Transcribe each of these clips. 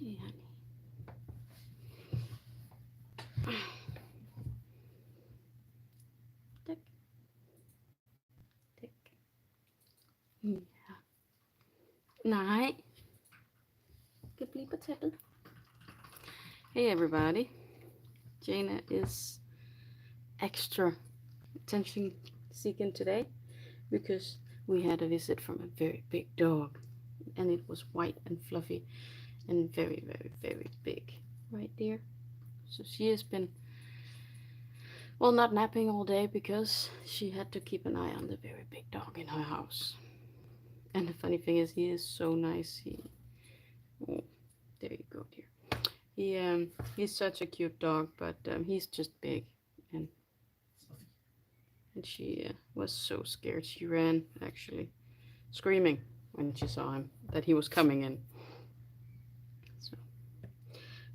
Hey, honey. Tick. Tick. Ja. Nej. Kan blive betalt. Hey everybody. Jana is extra attention seeking today because we had a visit from a very big dog, and it was white and fluffy and very, very, very big. Right, dear? So she has been, well, not napping all day because she had to keep an eye on the very big dog in her house. And the funny thing is, he is so nice. Oh, there you go, dear. He's such a cute dog, but he's just big, and she was so scared. She ran, actually, screaming when she saw him, that he was coming in. So,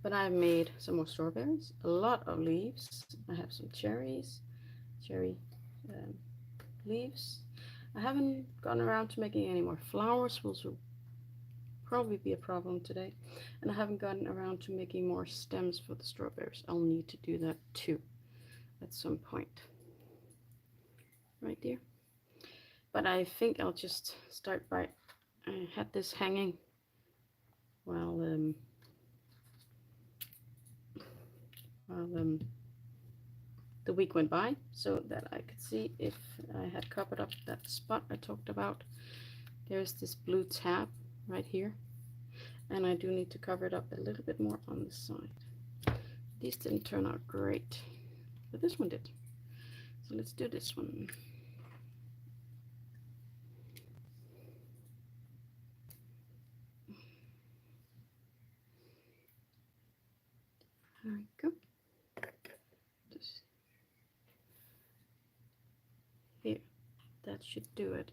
but I've made some more strawberries, a lot of leaves. I have some cherry leaves. I haven't gotten around to making any more flowers, which will probably be a problem today. And I haven't gotten around to making more stems for the strawberries. I'll need to do that too at some point. Right, dear? But I think I'll just start by, I had this hanging while the week went by, so that I could see if I had covered up that spot I talked about. There's this blue tab right here, and I do need to cover it up a little bit more on the side. These didn't turn out great, but this one did. So let's do this one. There we go. Just here, that should do it.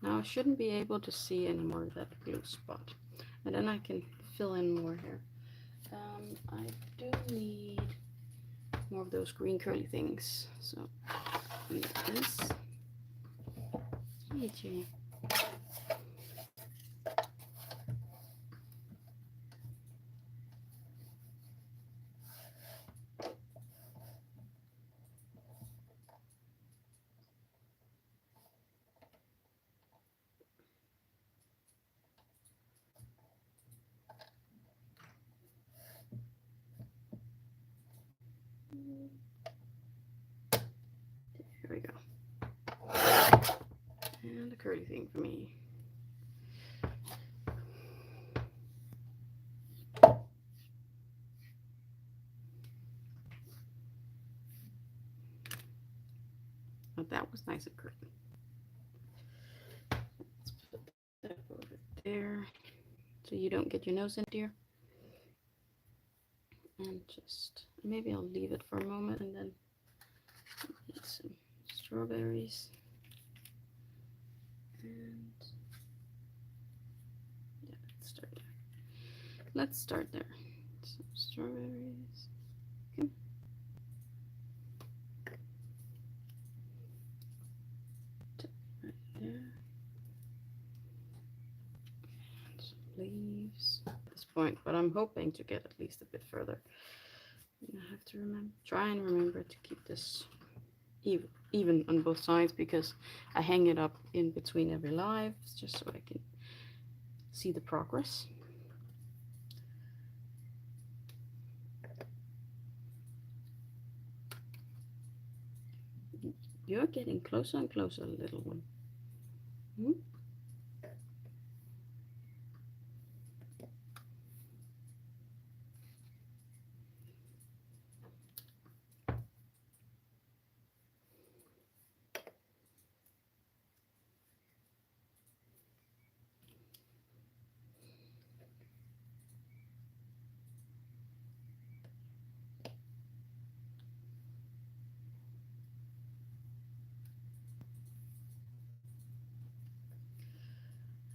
Now I shouldn't be able to see any more of that blue spot, and then I can fill in more here. I do need more of those green curly things, so I need this. Hey, Jay. Here we go. And a curly thing for me. Oh, that was nice and curly. Let's put that over there so you don't get your nose in, dear. And just, maybe I'll leave it for a moment and then eat some strawberries. And yeah, let's start there. Let's start there. Some strawberries. Okay. Right there. And some leaves at this point, but I'm hoping to get at least a bit further. I have to try and remember to keep this even on both sides, because I hang it up in between every live just so I can see the progress. You're getting closer and closer, little one. Hmm?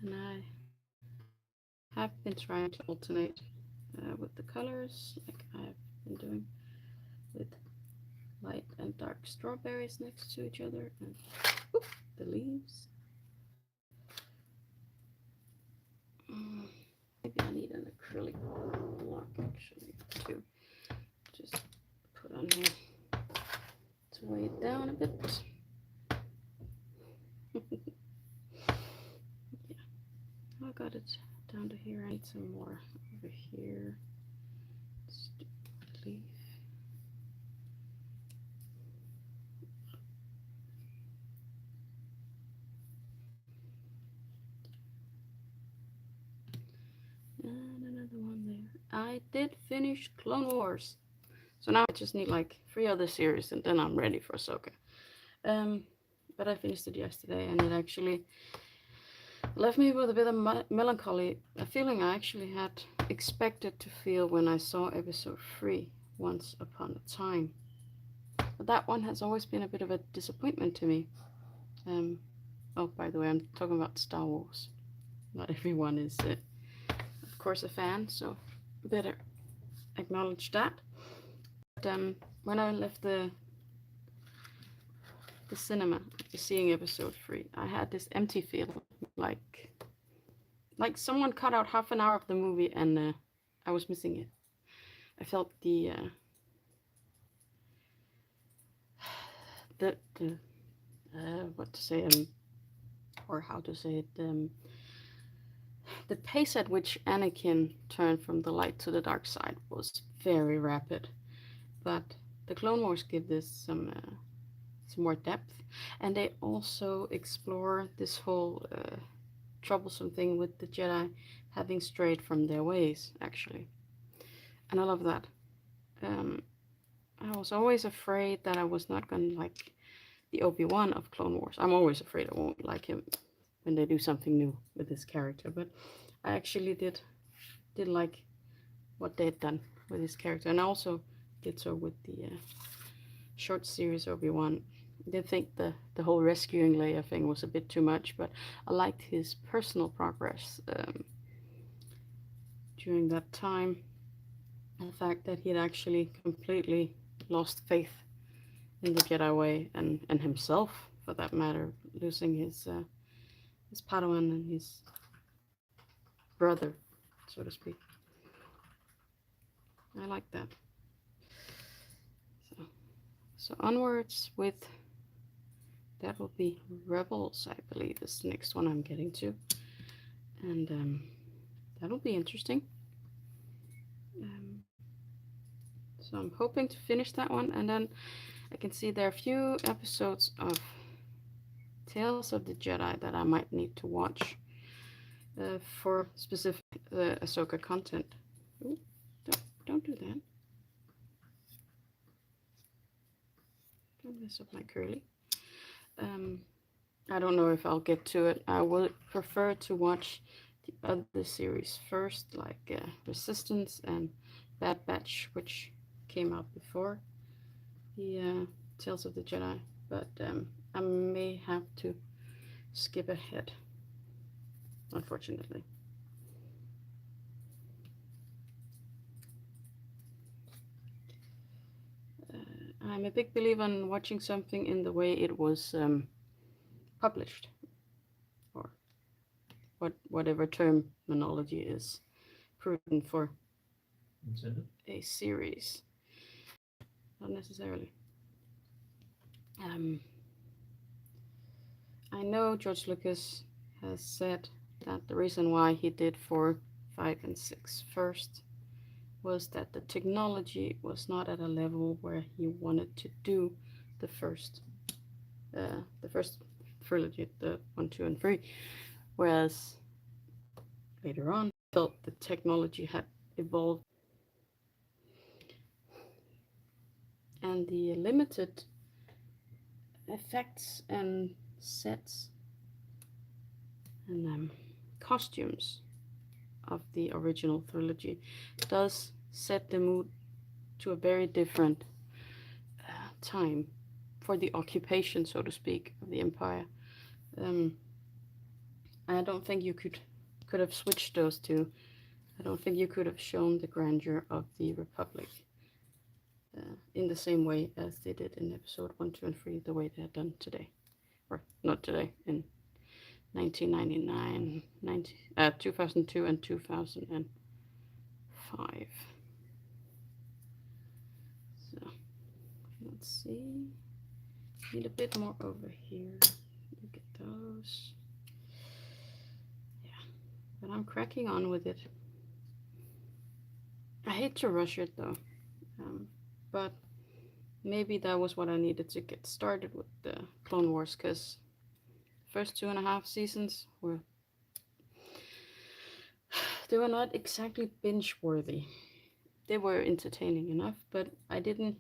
And I have been trying to alternate with the colors, like I've been doing with light and dark strawberries next to each other, and the leaves. Maybe I need an acrylic one. some more over here. Leaf. And another one there. I did finish Clone Wars. So now I just need like 3 other series and then I'm ready for Ahsoka. But I finished it yesterday and it actually left me with a bit of melancholy, a feeling I actually had expected to feel when I saw episode 3 Once Upon a Time. But that one has always been a bit of a disappointment to me. Oh, by the way, I'm talking about Star Wars. Not everyone is, of course, a fan, so better acknowledge that. But when I left the cinema after seeing episode 3, I had this empty feeling, like someone cut out half an hour of the movie and I was missing it. I felt the what to say, or how to say it, the pace at which Anakin turned from the light to the dark side was very rapid, but the Clone Wars give this some more depth, and they also explore this whole troublesome thing with the Jedi having strayed from their ways, actually, and I love that. I was always afraid that I was not going to like the Obi-Wan of Clone Wars. I'm always afraid I won't like him when they do something new with this character, but I actually did like what they'd done with his character, and I also did so with the short series Obi-Wan. I did think the whole rescuing Leia thing was a bit too much, but I liked his personal progress during that time. And the fact that he had actually completely lost faith in the Jedi way, and himself, for that matter, losing his Padawan and his brother, so to speak. I like that. So onwards with, that will be Rebels, I believe, is the next one I'm getting to, and that'll be interesting. So I'm hoping to finish that one, and then I can see there are a few episodes of Tales of the Jedi that I might need to watch for specific Ahsoka content. Ooh, don't do that. Don't mess up my curly. I don't know if I'll get to it. I would prefer to watch the other series first, like Resistance and Bad Batch, which came out before the Tales of the Jedi, but I may have to skip ahead, unfortunately. I'm a big believer in watching something in the way it was published, or whatever terminology is prudent for a series. Not necessarily. I know George Lucas has said that the reason why he did 4, 5, and 6 first was that the technology was not at a level where he wanted to do the first trilogy, the 1, 2, and 3, whereas later on he felt the technology had evolved and the limited effects and sets and costumes of the original trilogy does set the mood to a very different time for the occupation, so to speak, of the Empire. I don't think you could have switched those two. I don't think you could have shown the grandeur of the Republic in the same way as they did in episode 1, 2, and 3, the way they had done today. Or not today, in 1999, 2002, and 2005. So, let's see. Need a bit more over here. Look at those. Yeah, but I'm cracking on with it. I hate to rush it though, but maybe that was what I needed to get started with the Clone Wars, because first 2.5 seasons were they were not exactly binge worthy. They were entertaining enough, but I didn't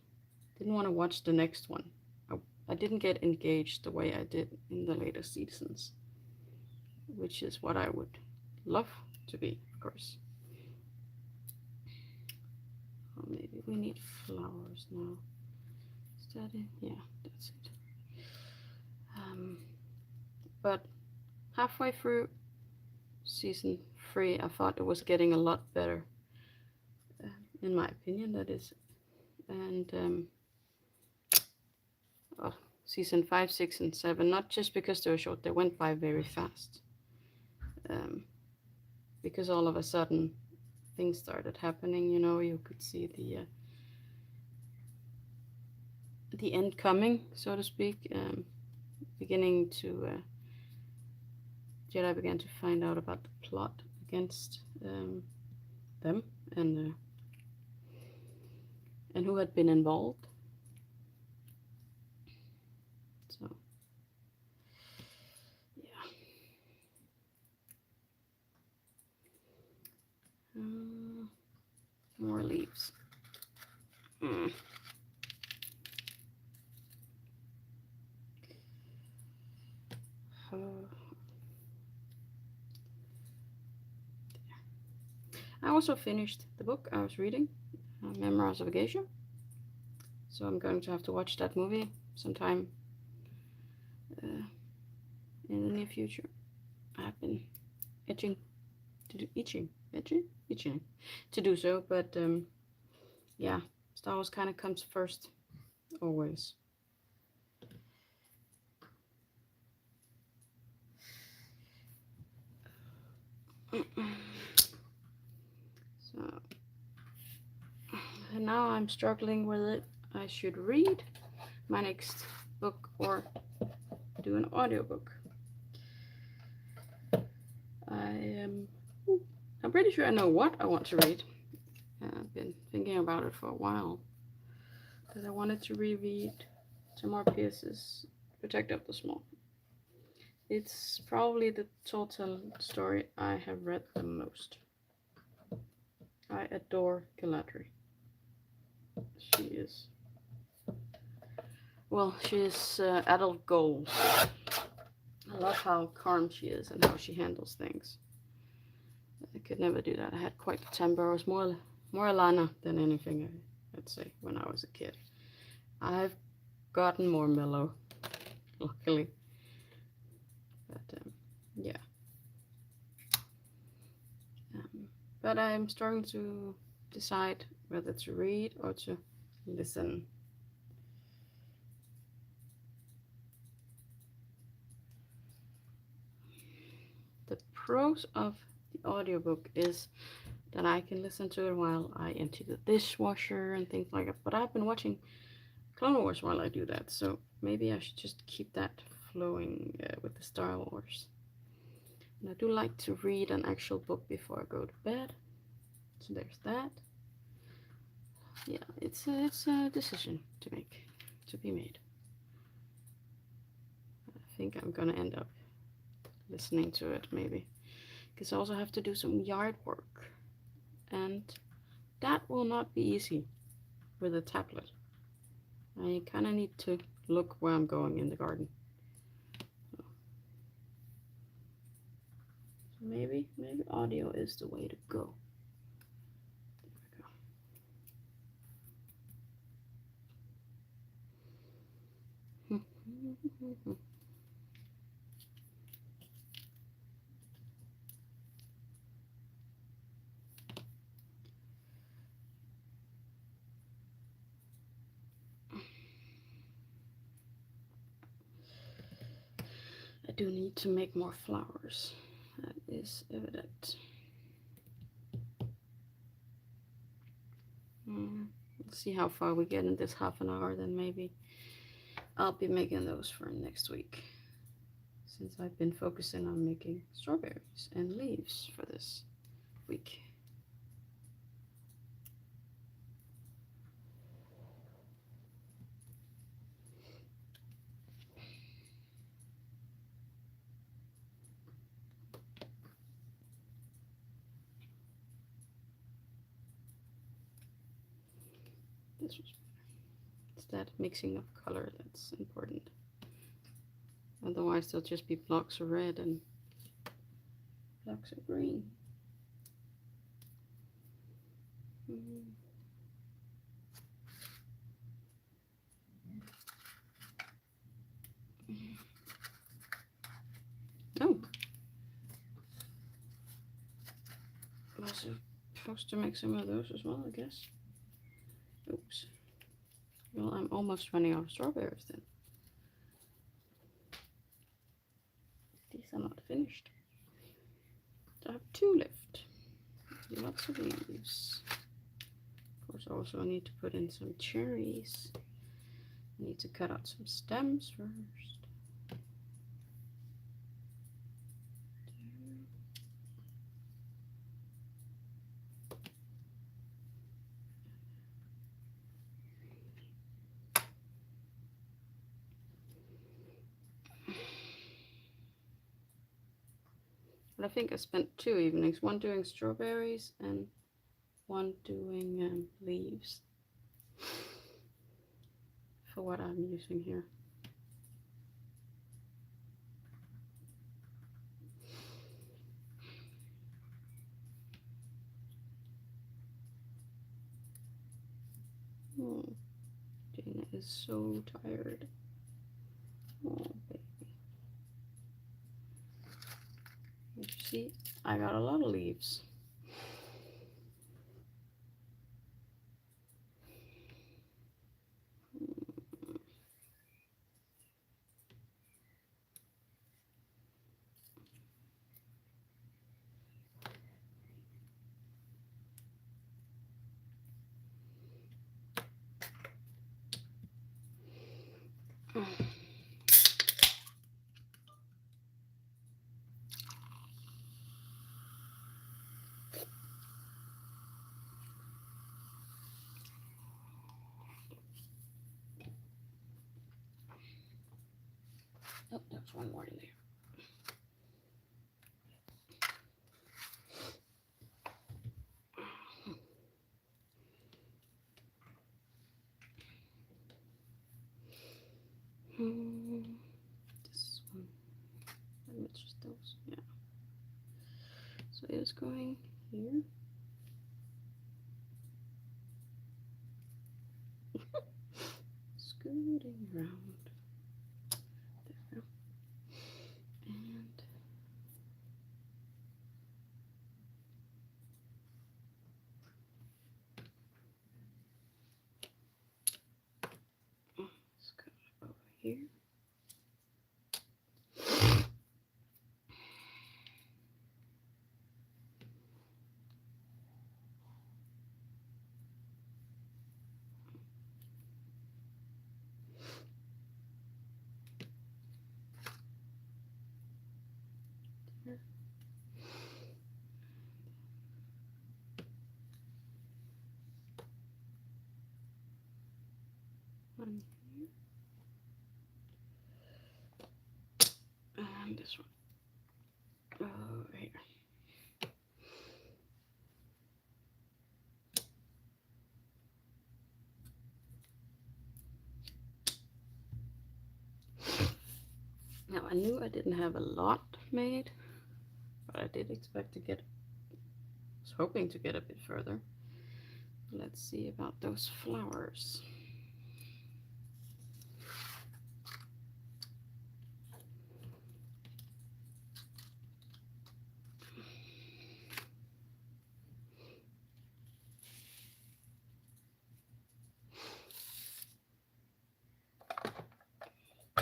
want to watch the next one. I didn't get engaged the way I did in the later seasons, which is what I would love to be, of course. Oh, maybe we need flowers now. Is that it? Yeah, that's it. But halfway through season 3, I thought it was getting a lot better, in my opinion, that is. And season 5, 6, and 7, not just because they were short, they went by very fast. Because all of a sudden things started happening, you know, you could see the end coming, so to speak. Beginning to Jedi began to find out about the plot against them and who had been involved. So yeah. More leaves. I also finished the book I was reading, Memoirs of a Geisha. So I'm going to have to watch that movie sometime in the near future. I've been itching to do so, but yeah, Star Wars kind of comes first, always. So, and now I'm struggling with it. I should read my next book or do an audiobook. I'm pretty sure I know what I want to read. I've been thinking about it for a while, because I wanted to reread Tamar Pierce's Protect of the Small. It's probably the total story I have read the most. I adore Galadriel. She is adult goals. I love how calm she is and how she handles things. I could never do that. I had quite the temper. I was more Alana than anything, I'd say, when I was a kid. I've gotten more mellow, luckily. But yeah. But I'm starting to decide whether to read or to listen. The pros of the audiobook is that I can listen to it while I empty the dishwasher and things like that. But I've been watching Clone Wars while I do that, so maybe I should just keep that flowing with the Star Wars. And I do like to read an actual book before I go to bed, so there's that. Yeah, it's a decision to be made. I think I'm gonna end up listening to it, maybe, because I also have to do some yard work, and that will not be easy with a tablet. I kind of need to look where I'm going in the garden. So maybe audio is the way to go. There we go. I do need to make more flowers. That is evident. Let's see how far we get in this half an hour, then maybe I'll be making those for next week, since I've been focusing on making strawberries and leaves for this week. This was, it's that mixing of color that's important. Otherwise, they'll just be blocks of red and blocks of green. Oh, I was supposed to make some of those as well, I guess. Oops. Well, I'm almost running out of strawberries then. These are not finished. I have 2 left. Lots of leaves. Of course, also I need to put in some cherries. I need to cut out some stems first. And I think I spent 2 evenings, one doing strawberries and one doing leaves for what I'm using here. Oh, Jana is so tired. Oh, baby. You see, I got a lot of leaves. Oh, there's one more in there. This one. Which is those? Yeah. So it's going here. Scooting around. There. And let's go over here. One here. And this one over here. Now I knew I didn't have a lot made, but I did expect to get, was hoping to get a bit further. Let's see about those flowers.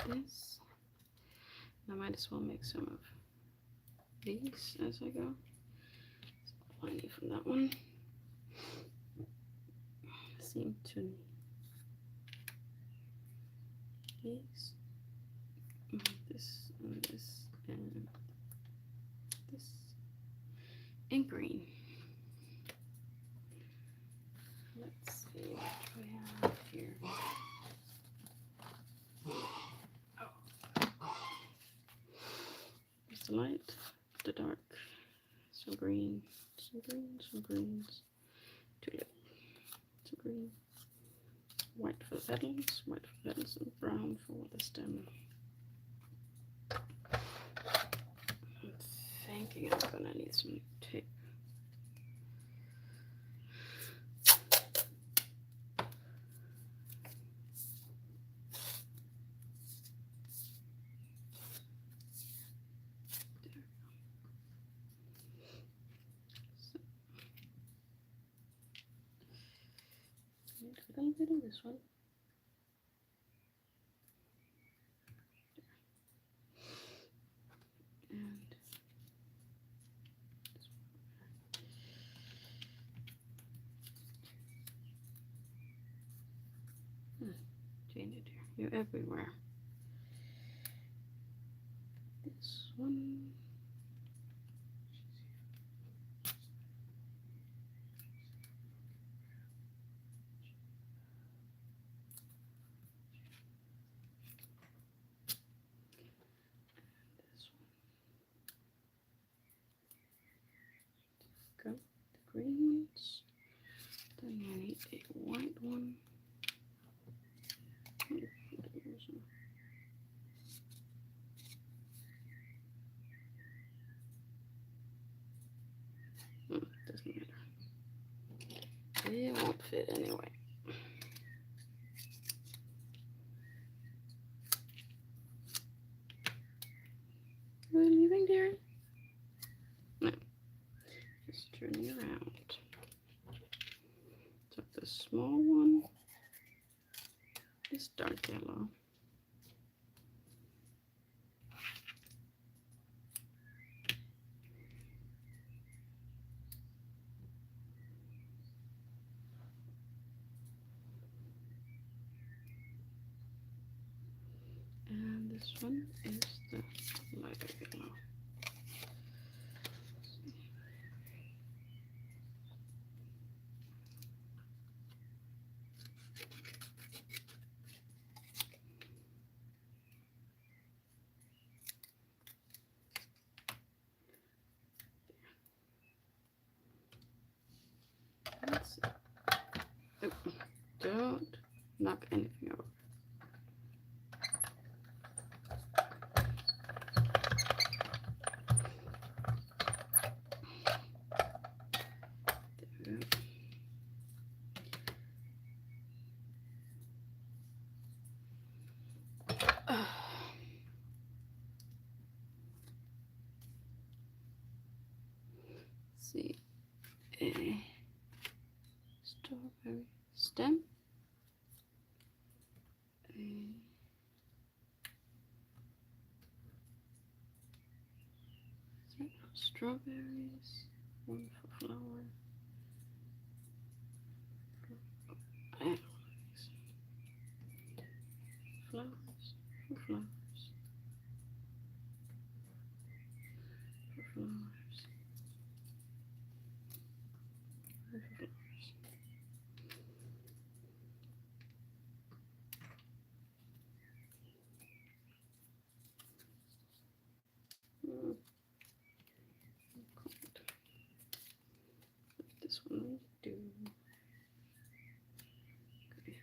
This. I might as well make some of these as I go. That's all I need from that one. Seem to these, this and this and this, and green. Let's see what we have here. There's the light, the dark, some green, some green, some greens, tulip, some green, for the petals, white for the petals, and brown for the stem. I'm thinking I'm gonna need some tape. A little bit of this one. And this one. Jane, you're everywhere. This one. Greens. Then I need a white one. Doesn't matter. It won't fit anyway. Are we leaving, dearie? No. Just turning around. Took the small one. This dark yellow. And this one is the lighter yellow. Let's see. Oh, don't knock anything over. See, a strawberry stem, a set of strawberries, one for flower, flowers, for flowers, for flowers. This one will do. Okay.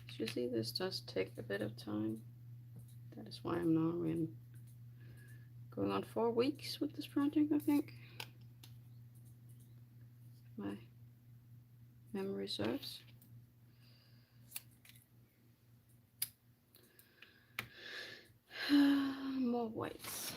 As you see, this does take a bit of time. That is why I'm now going on 4 weeks with this project, I think. My memory serves. More whites.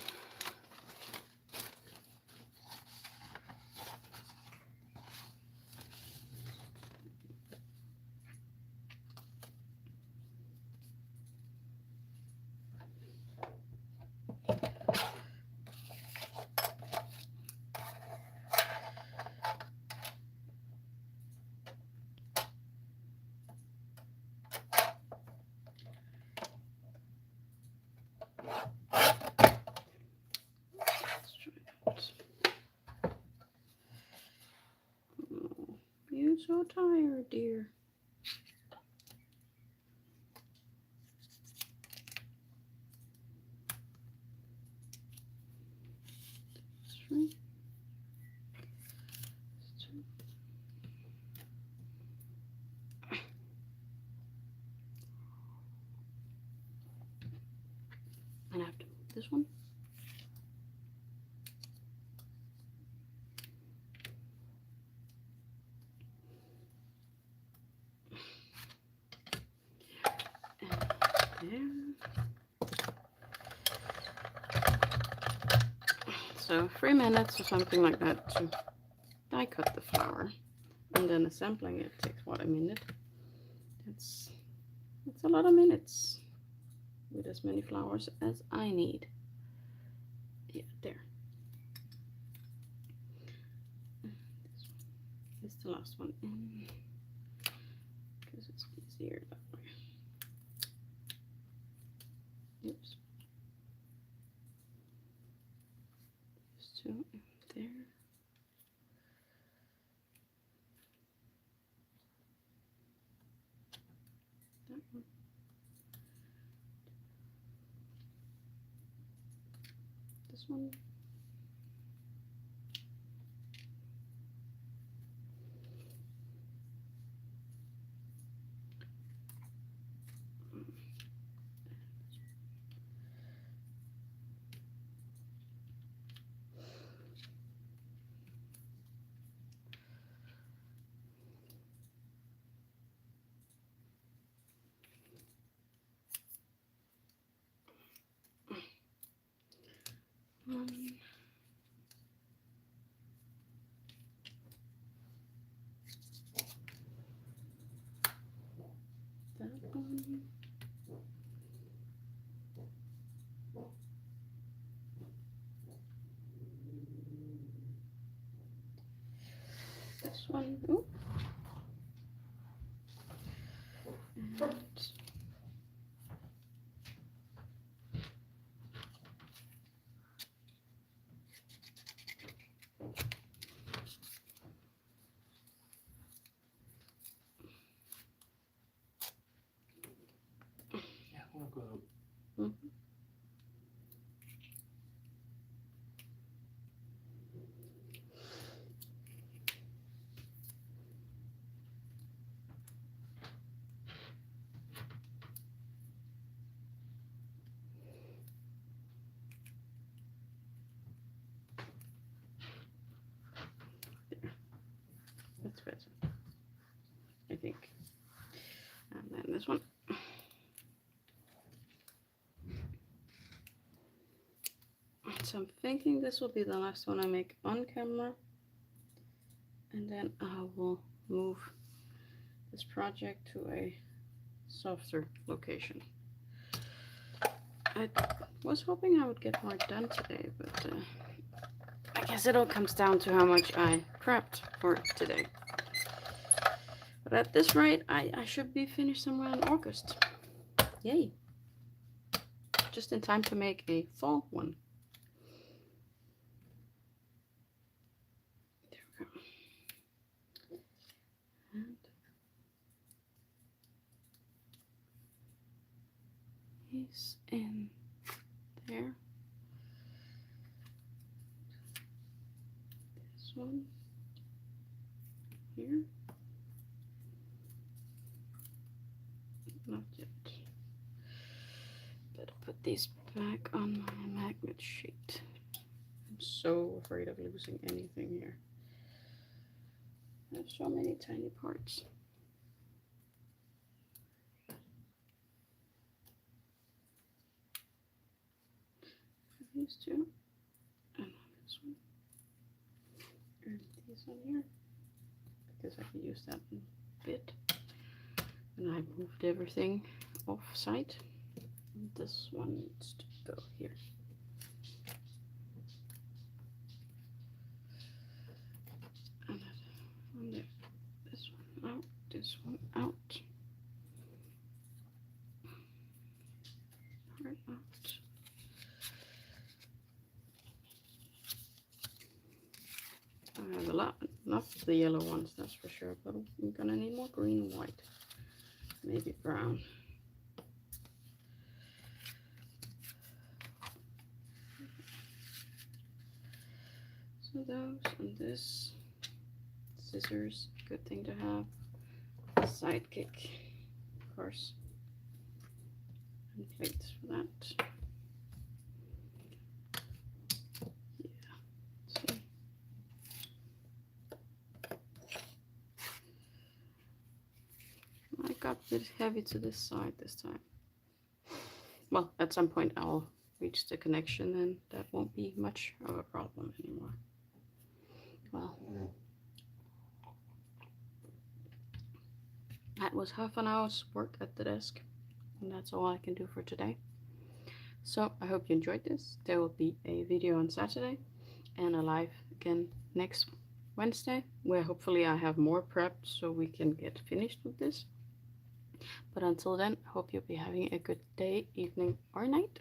You're so tired, dear. 3. And I have to move this one. And there. So 3 minutes or something like that to die cut the flower, and then assembling it takes what, a minute? It's a lot of minutes with as many flowers as I need. Yeah, there. This is the last one in because it's easier that way. Oops. Just 2 in there. That one. This one. That one. This one. Ooh. And mm-hmm. There. That's better, I think. And then this one. So I'm thinking this will be the last one I make on camera, and then I will move this project to a softer location. I was hoping I would get more done today, but I guess it all comes down to how much I prepped for today. But at this rate, I should be finished somewhere in August. Yay! Just in time to make a fall one. He's in there. This one here. Not yet. Better put these back on my magnet sheet. I'm so afraid of losing anything here. There's so many tiny parts. These two, and this one, and these on here, because I can use that in a bit. And I moved everything off site. And this one needs to go here. And that on there. This one out, this one out. Part out. I have a lot, not the yellow ones, that's for sure, but I'm gonna need more green and white, maybe brown. of those, and this scissors, good thing to have. Sidekick, of course, and plates for that. Yeah, see. I got a bit heavy to this side this time. Well, at some point I'll reach the connection and that won't be much of a problem anymore. Well, that was half an hour's work at the desk, and that's all I can do for today. So I hope you enjoyed this. There will be a video on Saturday and a live again next Wednesday, where hopefully I have more prep so we can get finished with this. But until then, I hope you'll be having a good day, evening, or night.